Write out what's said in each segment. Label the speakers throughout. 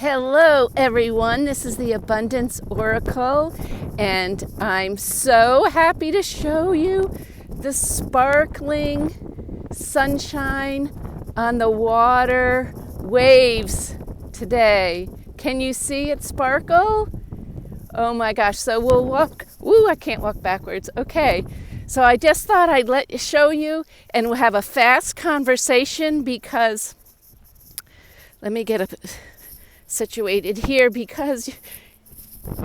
Speaker 1: Hello, everyone. This is the Abundance Oracle, and I'm so happy to show you the sparkling sunshine on the water waves today. Can you see it sparkle? Oh my gosh. So we'll walk. Ooh, I can't walk backwards. Okay. So I just thought I'd show you, and we'll have a fast conversation because let me get situated here because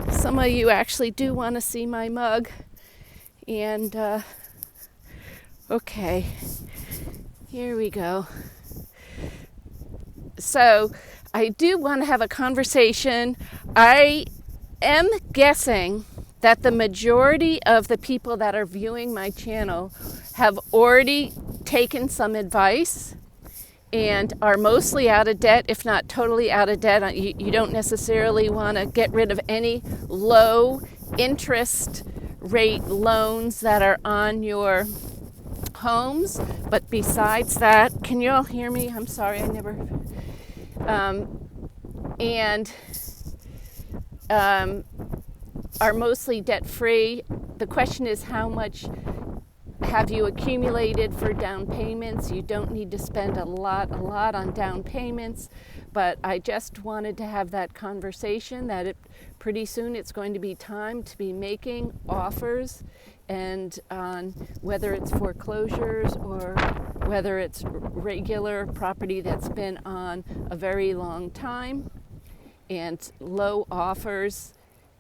Speaker 1: some of you actually do want to see my mug. And okay, here we go. So I do want to have a conversation. I am guessing that the majority of the people that are viewing my channel have already taken some advice and are mostly out of debt, if not totally out of debt. You don't necessarily want to get rid of any low interest rate loans that are on your homes. But besides that, can you all hear me? I'm sorry, I never. Are mostly debt free. The question is, how much have you accumulated for down payments? You don't need to spend a lot on down payments, but I just wanted to have that conversation that pretty soon it's going to be time to be making offers, and on whether it's foreclosures or whether it's regular property that's been on a very long time, and low offers,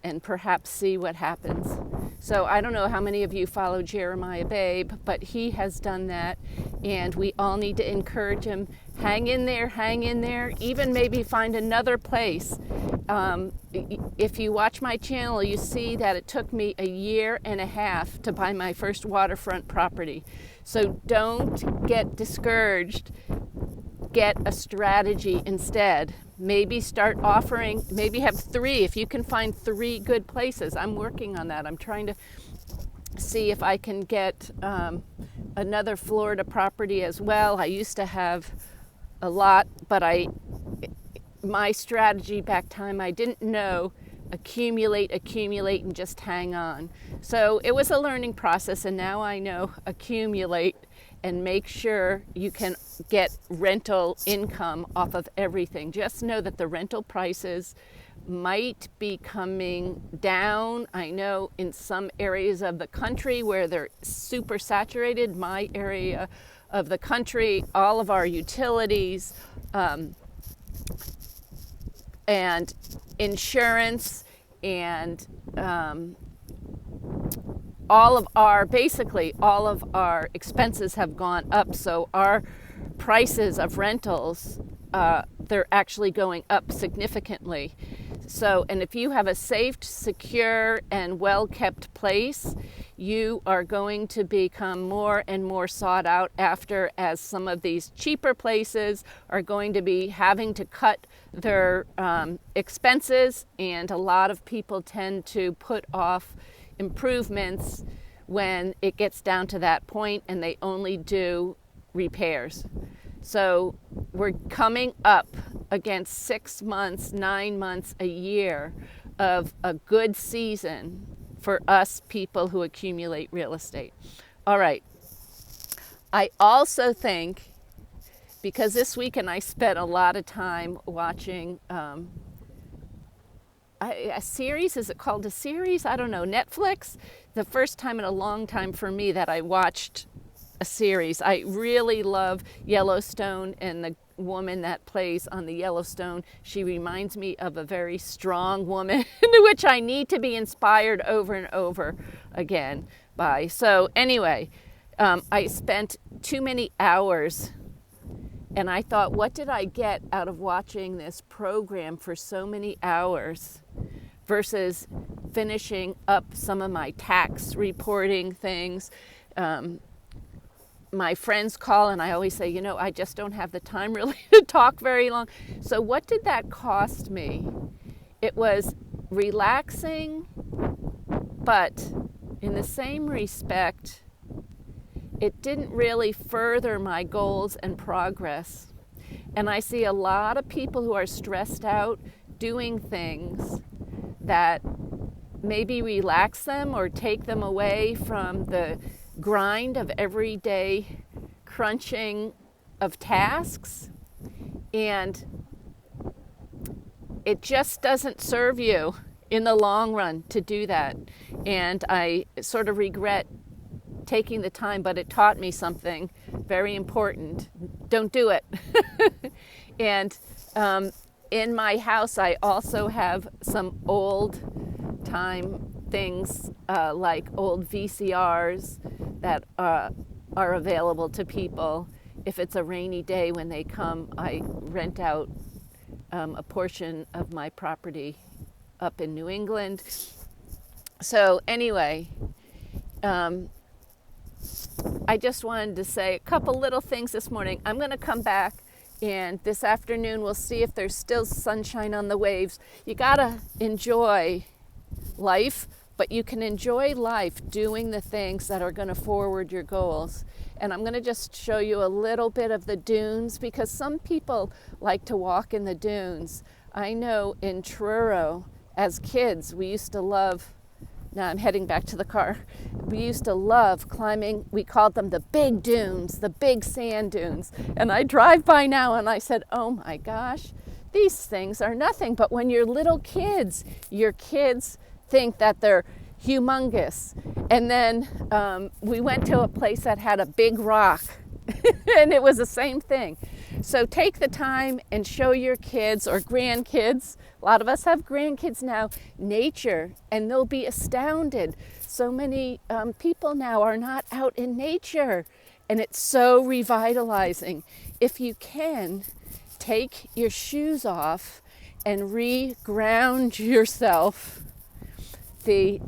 Speaker 1: and perhaps see what happens. So I don't know how many of you follow Jeremiah Babe, but he has done that, and we all need to encourage him. Hang in there, even maybe find another place. If you watch my channel, you see that it took me 1.5 years to buy my first waterfront property. So don't get discouraged. Get a strategy instead. Maybe start offering, maybe have 3, if you can find 3 good places. I'm working on that. I'm trying to see if I can get another Florida property as well. I used to have a lot, but my strategy back time, I didn't know accumulate, and just hang on. So it was a learning process, and now I know accumulate and make sure you can get rental income off of everything. Just know that the rental prices might be coming down. I know in some areas of the country where they're super saturated, my area of the country, all of our utilities, and insurance, and all of our expenses have gone up. So our prices of rentals, they're actually going up significantly. So, and if you have a safe, secure, and well-kept place, you are going to become more and more sought out after, as some of these cheaper places are going to be having to cut their expenses, and a lot of people tend to put off improvements when it gets down to that point, and they only do repairs. So we're coming up against 6 months, 9 months, a year of a good season for us people who accumulate real estate. All right. I also think, because this weekend I spent a lot of time watching a series, is it called a series? I don't know, Netflix. The first time in a long time for me that I watched a series. I really love Yellowstone, and the woman that plays on the Yellowstone, she reminds me of a very strong woman, which I need to be inspired over and over again by. So anyway, I spent too many hours, and I thought, what did I get out of watching this program for so many hours versus finishing up some of my tax reporting things? My friends call, and I always say, I just don't have the time really to talk very long. So what did that cost me? It was relaxing, but in the same respect, it didn't really further my goals and progress. And I see a lot of people who are stressed out doing things that maybe relax them or take them away from the grind of everyday crunching of tasks. And it just doesn't serve you in the long run to do that. And I sort of regret taking the time, but it taught me something very important. Don't do it. And in my house, I also have some old time things like old VCRs that are available to people. If it's a rainy day when they come, I rent out a portion of my property up in New England. So anyway, I just wanted to say a couple little things this morning. I'm going to come back, and this afternoon we'll see if there's still sunshine on the waves. You got to enjoy life, but you can enjoy life doing the things that are going to forward your goals. And I'm going to just show you a little bit of the dunes, because some people like to walk in the dunes. I know in Truro, as kids, we used to love, now I'm heading back to the car, we used to love climbing, we called them the big dunes, the big sand dunes. And I drive by now and I said, oh my gosh, these things are nothing. But when you're little kids, your kids think that they're humongous. And then we went to a place that had a big rock and it was the same thing. So take the time and show your kids or grandkids, a lot of us have grandkids now, nature, and they'll be astounded. So many people now are not out in nature, and it's so revitalizing. If you can, take your shoes off and re-ground yourself. The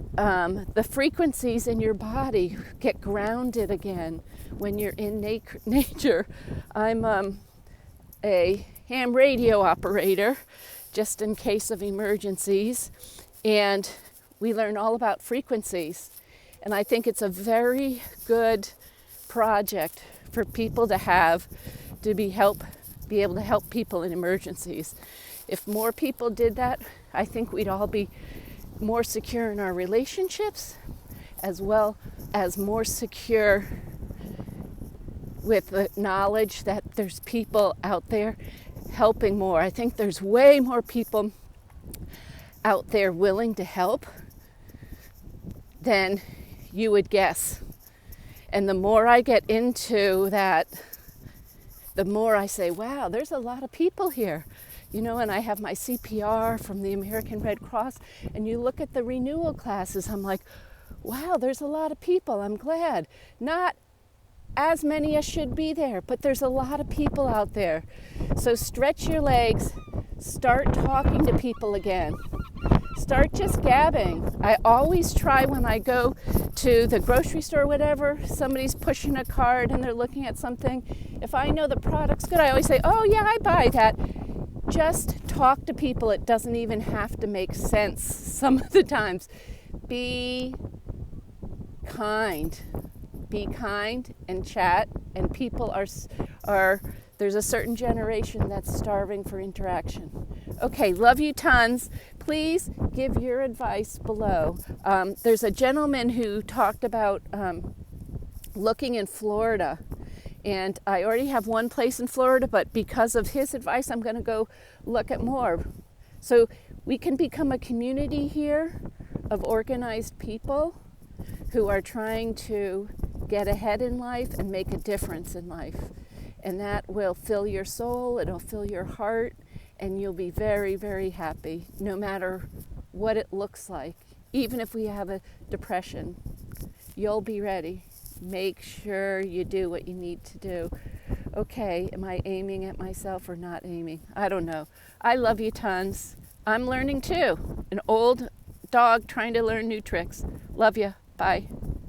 Speaker 1: frequencies in your body get grounded again when you're in nature. I'm a ham radio operator, just in case of emergencies, and we learn all about frequencies. And I think it's a very good project for people to have, to be able to help people in emergencies. If more people did that, I think we'd all be more secure in our relationships, as well as more secure with the knowledge that there's people out there helping more. I think there's way more people out there willing to help than you would guess. And the more I get into that, the more I say, wow, there's a lot of people here. You know, and I have my CPR from the American Red Cross, and you look at the renewal classes, I'm like, wow, there's a lot of people. I'm glad. Not as many as should be there, but there's a lot of people out there. So stretch your legs, start talking to people again. Start just gabbing. I always try when I go to the grocery store or whatever, somebody's pushing a cart and they're looking at something. If I know the product's good, I always say, oh yeah, I buy that. Just talk to people. It doesn't even have to make sense some of the times. Be kind. Be kind and chat. And people are there's a certain generation that's starving for interaction. Okay, love you tons. Please give your advice below. There's a gentleman who talked about looking in Florida. And I already have one place in Florida, but because of his advice, I'm going to go look at more. So we can become a community here of organized people who are trying to get ahead in life and make a difference in life. And that will fill your soul, it'll fill your heart, and you'll be very, very happy, no matter what it looks like. Even if we have a depression, you'll be ready. Make sure you do what you need to do. Okay, am I aiming at myself or not aiming? I don't know. I love you tons. I'm learning too. An old dog trying to learn new tricks. Love you. Bye.